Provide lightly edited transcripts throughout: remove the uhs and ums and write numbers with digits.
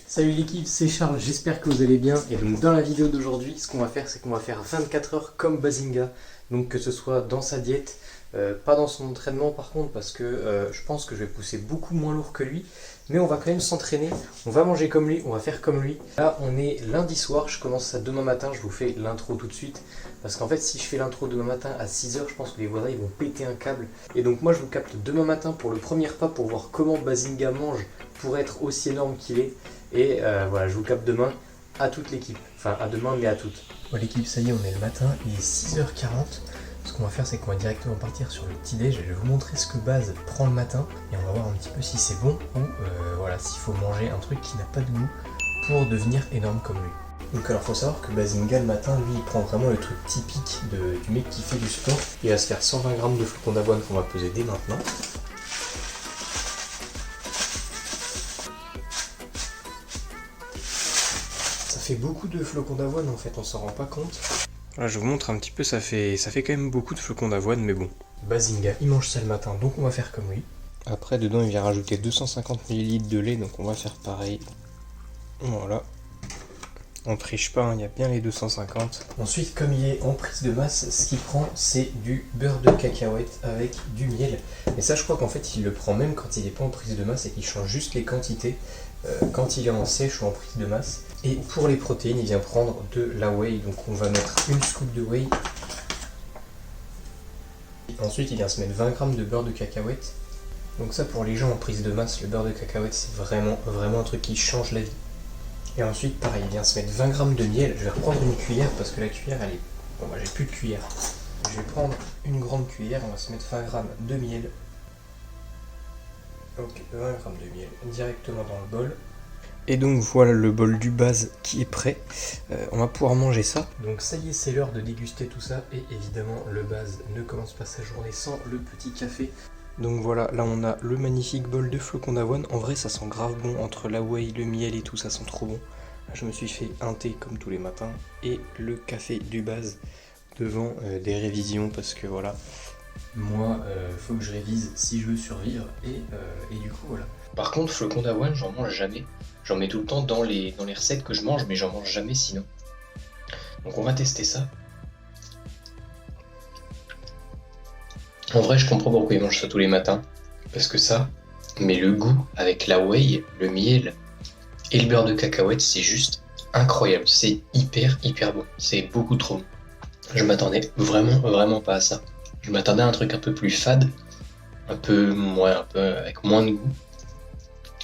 Salut l'équipe, c'est Charles, j'espère que vous allez bien. Et donc dans la vidéo d'aujourd'hui, ce qu'on va faire, c'est qu'on va faire 24 heures comme Bazinga. Donc que ce soit dans sa diète, pas dans son entraînement par contre, parce que je pense que je vais pousser beaucoup moins lourd que lui. Mais on va quand même s'entraîner, on va manger comme lui, on va faire comme lui. Là on est lundi soir, je commence ça demain matin, je vous fais l'intro tout de suite. Parce qu'en fait si je fais l'intro demain matin à 6 h, je pense que les voisins ils vont péter un câble. Et donc moi je vous capte demain matin pour le premier pas, pour voir comment Bazinga mange pour être aussi énorme qu'il est. Et voilà, je vous capte demain à toute l'équipe. Enfin, à demain, mais à toutes. Bon, l'équipe, ça y est, on est le matin, il est 6 h 40. Ce qu'on va faire, c'est qu'on va directement partir sur le petit déj. Je vais vous montrer ce que Baz prend le matin. Et on va voir un petit peu si c'est bon ou voilà, s'il faut manger un truc qui n'a pas de goût pour devenir énorme comme lui. Donc alors, faut savoir que Bazinga, le matin, lui, il prend vraiment le truc typique du mec qui fait du sport. Il va se faire 120 grammes de flocons d'avoine qu'on va peser dès maintenant. Ça fait beaucoup de flocons d'avoine en fait, on s'en rend pas compte. Voilà, je vous montre un petit peu, ça fait quand même beaucoup de flocons d'avoine, mais bon. Bazinga, il mange ça le matin, donc on va faire comme lui. Après, dedans, il vient rajouter 250 ml de lait, donc on va faire pareil. Voilà. On triche pas, hein, il y a bien les 250. Ensuite, comme il est en prise de masse, ce qu'il prend, c'est du beurre de cacahuète avec du miel. Et ça, je crois qu'en fait, il le prend même quand il n'est pas en prise de masse et qu'il change juste les quantités quand il est en sèche ou en prise de masse. Et pour les protéines, il vient prendre de la whey. Donc on va mettre une scoop de whey. Ensuite, il vient se mettre 20 g de beurre de cacahuète. Donc ça, pour les gens en prise de masse, le beurre de cacahuète, c'est vraiment un truc qui change la vie. Et ensuite, pareil, il vient se mettre 20 g de miel. Je vais reprendre une cuillère parce que la cuillère, elle est... Bon, bah j'ai plus de cuillère. Je vais prendre une grande cuillère, on va se mettre 20 g de miel. Ok, 20 g de miel directement dans le bol. Et donc voilà le bol du Baz qui est prêt. On va pouvoir manger ça. Donc ça y est, c'est l'heure de déguster tout ça. Et évidemment, le Baz ne commence pas sa journée sans le petit café. Donc voilà, là on a le magnifique bol de flocons d'avoine. En vrai, ça sent grave bon entre la whey, le miel et tout, ça sent trop bon. Là, je me suis fait un thé comme tous les matins et le café du Baz devant des révisions parce que voilà, moi, faut que je révise si je veux survivre et du coup voilà. Par contre, flocons d'avoine, j'en mange jamais. J'en mets tout le temps dans les recettes que je mange, mais j'en mange jamais sinon. Donc on va tester ça. En vrai, je comprends pourquoi ils mangent ça tous les matins. Parce que ça, mais le goût avec la whey, le miel et le beurre de cacahuète, c'est juste incroyable. C'est hyper bon. C'est beaucoup trop bon. Je m'attendais vraiment pas à ça. Je m'attendais à un truc un peu plus fade, un peu avec moins de goût.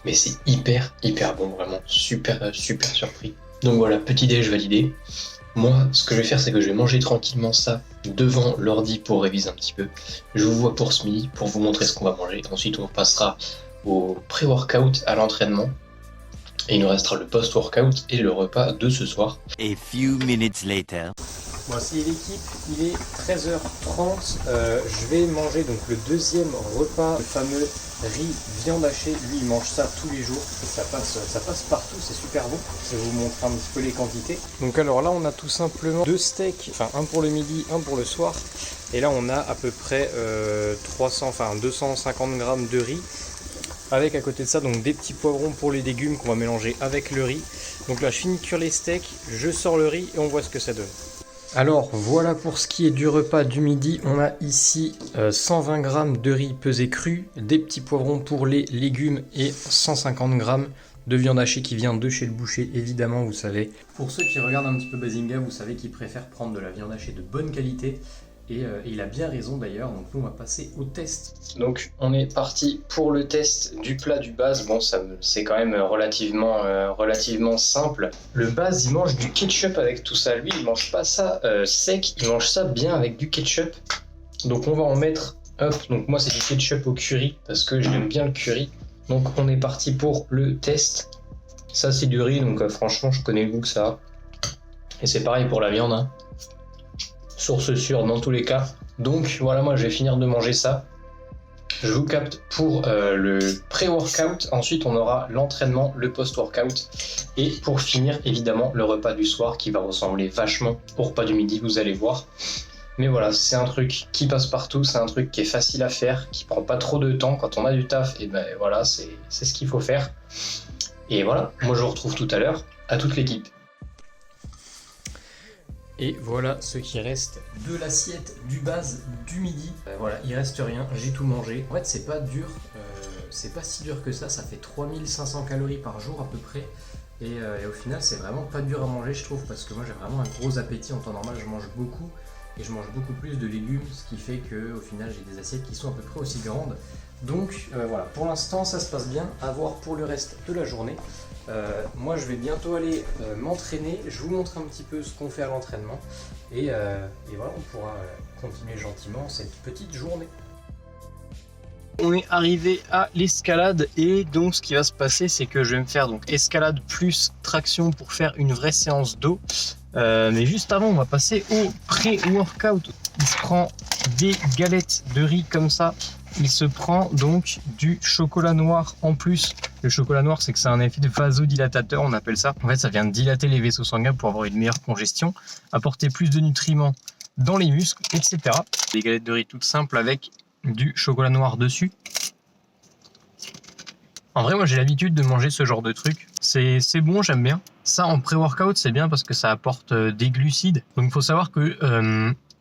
Mais c'est hyper bon, vraiment super surpris. Donc voilà, petit déj validé. Moi, ce que je vais faire, c'est que je vais manger tranquillement ça devant l'ordi pour réviser un petit peu. Je vous vois pour ce midi, pour vous montrer ce qu'on va manger. Ensuite, on passera au pré-workout, à l'entraînement. Et il nous restera le post-workout et le repas de ce soir. A few minutes later. Voici l'équipe, il est 13h30, je vais manger donc le deuxième repas, le fameux riz viande hachée. Lui il mange ça tous les jours, ça passe partout, c'est super bon. Je vais vous montrer un petit peu les quantités. Donc alors là on a tout simplement deux steaks, enfin un pour le midi, un pour le soir. Et là on a à peu près 250 g de riz. Avec à côté de ça donc des petits poivrons pour les légumes qu'on va mélanger avec le riz. Donc là je finis de cuire les steaks, je sors le riz et on voit ce que ça donne. Alors voilà pour ce qui est du repas du midi, on a ici 120 g de riz pesé cru, des petits poivrons pour les légumes et 150 g de viande hachée qui vient de chez le boucher, évidemment vous savez. Pour ceux qui regardent un petit peu Bazinga, vous savez qu'il préfère prendre de la viande hachée de bonne qualité. Et il a bien raison d'ailleurs, donc nous on va passer au test. Donc on est parti pour le test du plat du Baz. Bon, c'est quand même relativement simple. Le Baz il mange du ketchup avec tout ça. Lui il mange pas ça sec, il mange ça bien avec du ketchup. Donc on va en mettre, hop, donc moi c'est du ketchup au curry parce que j'aime bien le curry. Donc on est parti pour le test. Ça c'est du riz, donc franchement je connais le goût que ça a. Et c'est pareil pour la viande, hein. Source sûre dans tous les cas. Donc voilà, moi je vais finir de manger ça. Je vous capte pour le pré-workout. Ensuite on aura l'entraînement, le post-workout. Et pour finir évidemment le repas du soir qui va ressembler vachement au repas du midi, vous allez voir. Mais voilà, c'est un truc qui passe partout, c'est un truc qui est facile à faire, qui prend pas trop de temps. Quand on a du taf, et ben voilà, c'est ce qu'il faut faire. Et voilà, moi je vous retrouve tout à l'heure, à toute l'équipe. Et voilà ce qui reste de l'assiette du base du midi. Voilà, il reste rien, j'ai tout mangé. En fait, c'est pas dur, c'est pas si dur que ça fait 3500 calories par jour à peu près. Et au final, c'est vraiment pas dur à manger, je trouve, parce que moi j'ai vraiment un gros appétit. En temps normal, je mange beaucoup et je mange beaucoup plus de légumes, ce qui fait qu'au final, j'ai des assiettes qui sont à peu près aussi grandes. Donc voilà, pour l'instant, ça se passe bien. À voir pour le reste de la journée. Moi je vais bientôt aller m'entraîner, je vous montre un petit peu ce qu'on fait à l'entraînement et voilà, on pourra continuer gentiment cette petite journée. On est arrivé à l'escalade et donc ce qui va se passer, c'est que je vais me faire donc escalade plus traction pour faire une vraie séance d'eau. Mais juste avant, on va passer au pré-workout. Il se prend des galettes de riz comme ça. Il se prend donc du chocolat noir en plus. Le chocolat noir, c'est que c'est un effet de vasodilatateur, on appelle ça. En fait, ça vient dilater les vaisseaux sanguins pour avoir une meilleure congestion, apporter plus de nutriments dans les muscles, etc. Des galettes de riz toutes simples avec du chocolat noir dessus. En vrai, moi j'ai l'habitude de manger ce genre de truc. C'est bon, j'aime bien. Ça, en pré-workout, c'est bien parce que ça apporte des glucides. Donc il faut savoir que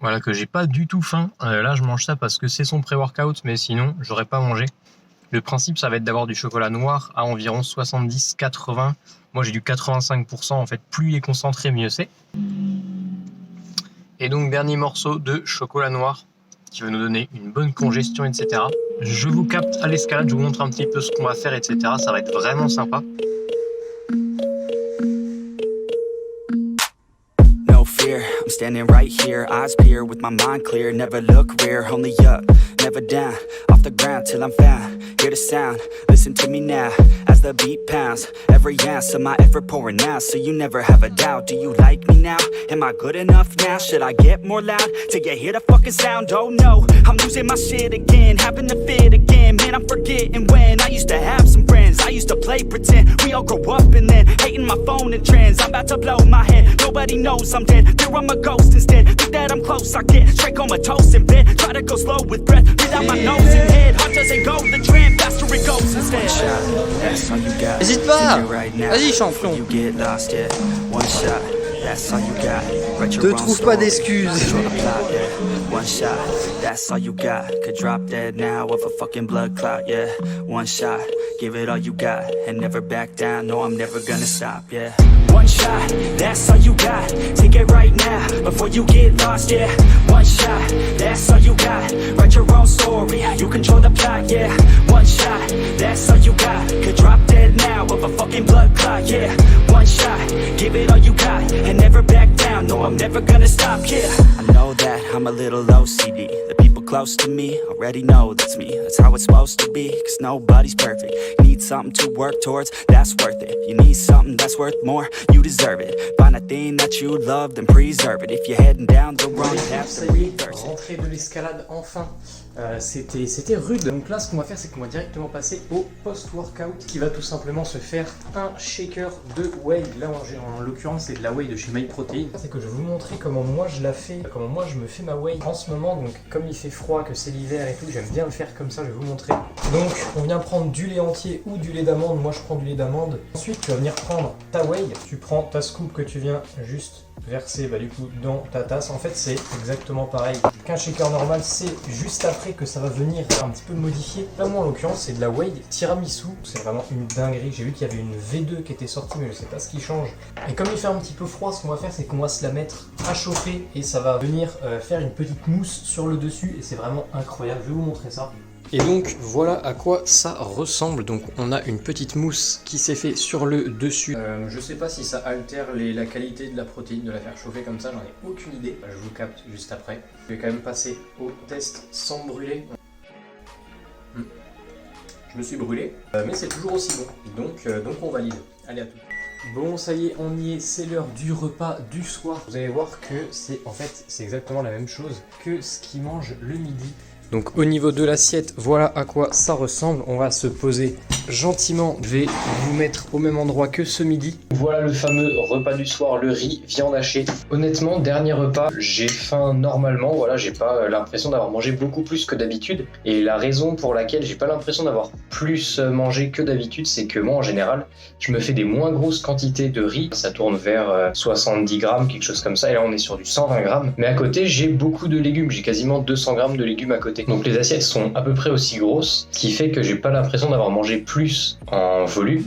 voilà, que j'ai pas du tout faim. Là, je mange ça parce que c'est son pré-workout, mais sinon, j'aurais pas mangé. Le principe, ça va être d'avoir du chocolat noir à environ 70-80. Moi, j'ai du 85%. En fait, plus il est concentré, mieux c'est. Et donc, dernier morceau de chocolat noir qui va nous donner une bonne congestion, etc. Je vous capte à l'escalade, je vous montre un petit peu ce qu'on va faire, etc. Ça va être vraiment sympa. I'm standing right here, eyes peer with my mind clear. Never look rear, only up, never down. Off the ground till I'm found. Hear the sound, listen to me now. As the beat pounds, every ounce of my effort pouring out. So you never have a doubt, do you like me now? Am I good enough now? Should I get more loud till you hear the fucking sound? Oh no, I'm losing my shit again, having to fit again. Man, I'm forgetting when I used to have some friends. I used to play pretend, we all grow up and then hating my phone and trends. I'm about to blow my head, nobody knows I'm dead. Fear I'm a ghost instead, think that I'm close, I get straight comatose in bed. Try to go slow with breath, without my nose and head. Heart doesn't go the tram, faster it goes instead. That's all you got. Hésite pas, vas-y champion. You get lost, yeah. One shot, that's all you got. Te trouve pas d'excuses. One shot, that's all you got. Could drop dead now of a fucking blood clot, yeah. One shot, give it all you got and never back down. No, I'm never gonna stop, yeah. One shot, that's all you got. Take it right now before you get lost, yeah. One shot, that's all you got. Write your own story, you control the plot, yeah. One shot, that's all you got. Could drop dead now of a fucking blood clot, yeah. One shot, give it all you got and never back down. No, I'm never gonna stop, yeah. I know that I'm a little OCD. The people close to me already know that's me. That's how it's supposed to be, cause nobody's perfect. Need something to work towards, that's worth it. You need something that's worth more, you deserve it. Find a thing that you love, then preserve it. If you're heading down the wrong path, ça y est, rentrée de l'escalade enfin. C'était rude. Donc là, ce qu'on va faire, c'est qu'on va directement passer au post-workout, qui va tout simplement se faire un shaker de whey. Là, en l'occurrence, c'est de la whey de chez MyProtein. C'est que je vais vous montrer comment moi je la fais, comment moi je me fais ma whey en ce moment. Donc, comme il fait froid, que c'est l'hiver et tout, j'aime bien le faire comme ça. Je vais vous montrer. Donc, on vient prendre du lait entier ou du lait d'amande. Moi, je prends du lait d'amande. Ensuite, tu vas venir prendre ta whey. Tu prends ta scoop que tu viens juste verser du coup dans ta tasse. En fait, c'est exactement pareil qu'un shaker normal. C'est juste après que ça va venir un petit peu modifier. Là, moi en l'occurrence, c'est de la whey tiramisu. C'est vraiment une dinguerie. J'ai vu qu'il y avait une V2 qui était sortie, mais je sais pas ce qui change. Et comme il fait un petit peu froid, ce qu'on va faire, c'est qu'on va se la mettre à chauffer et ça va venir faire une petite mousse sur le dessus. Et c'est vraiment incroyable. Je vais vous montrer ça. Et donc voilà à quoi ça ressemble. Donc on a une petite mousse qui s'est fait sur le dessus. Je sais pas si ça altère la qualité de la protéine de la faire chauffer comme ça, j'en ai aucune idée. Je vous capte juste après. Je vais quand même passer au test sans brûler. Je me suis brûlé, mais c'est toujours aussi bon. Donc on valide. Allez, à tout. Bon, ça y est, on y est, c'est l'heure du repas du soir. Vous allez voir que c'est exactement la même chose que ce qu'ils mangent le midi. Donc au niveau de l'assiette, voilà à quoi ça ressemble. On va se poser gentiment, je vais vous mettre au même endroit que ce midi. Voilà le fameux repas du soir, le riz, viande hachée. Honnêtement, dernier repas, j'ai faim normalement, voilà, j'ai pas l'impression d'avoir mangé beaucoup plus que d'habitude. Et la raison pour laquelle j'ai pas l'impression d'avoir plus mangé que d'habitude, c'est que moi en général, je me fais des moins grosses quantités de riz. Ça tourne vers 70 grammes, quelque chose comme ça, et là on est sur du 120 grammes. Mais à côté, j'ai beaucoup de légumes, j'ai quasiment 200 grammes de légumes à côté. Donc les assiettes sont à peu près aussi grosses, ce qui fait que j'ai pas l'impression d'avoir mangé plus en volume,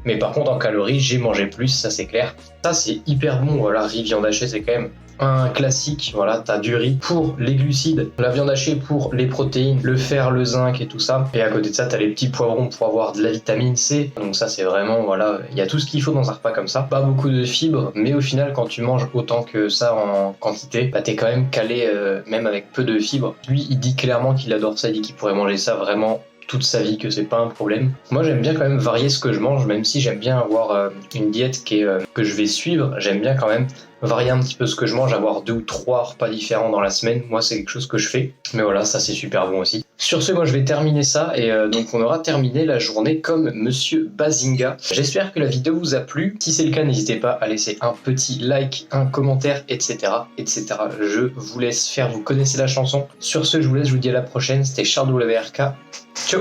mais par contre en calories j'ai mangé plus, ça c'est clair. Ça c'est hyper bon, voilà, riz, viande hachée, c'est quand même un classique. Voilà, t'as du riz pour les glucides, la viande hachée pour les protéines, le fer, le zinc et tout ça, et à côté de ça t'as les petits poivrons pour avoir de la vitamine C. Donc ça c'est vraiment, voilà, il y a tout ce qu'il faut dans un repas comme ça. Pas beaucoup de fibres, mais au final quand tu manges autant que ça en quantité, bah t'es quand même calé, même avec peu de fibres. Lui il dit clairement qu'il adore ça, il dit qu'il pourrait manger ça vraiment toute sa vie, que c'est pas un problème. Moi j'aime bien quand même varier ce que je mange, même si j'aime bien avoir une diète que je vais suivre, j'aime bien quand même varier un petit peu ce que je mange, avoir 2 ou 3 repas différents dans la semaine. Moi c'est quelque chose que je fais, mais voilà, ça c'est super bon aussi. Sur ce, moi je vais terminer ça, et donc on aura terminé la journée comme Monsieur Bazinga. J'espère que la vidéo vous a plu. Si c'est le cas, n'hésitez pas à laisser un petit like, un commentaire, etc. etc. Je vous laisse faire, vous connaissez la chanson. Sur ce, je vous laisse, je vous dis à la prochaine. C'était Charles WRK. Ciao.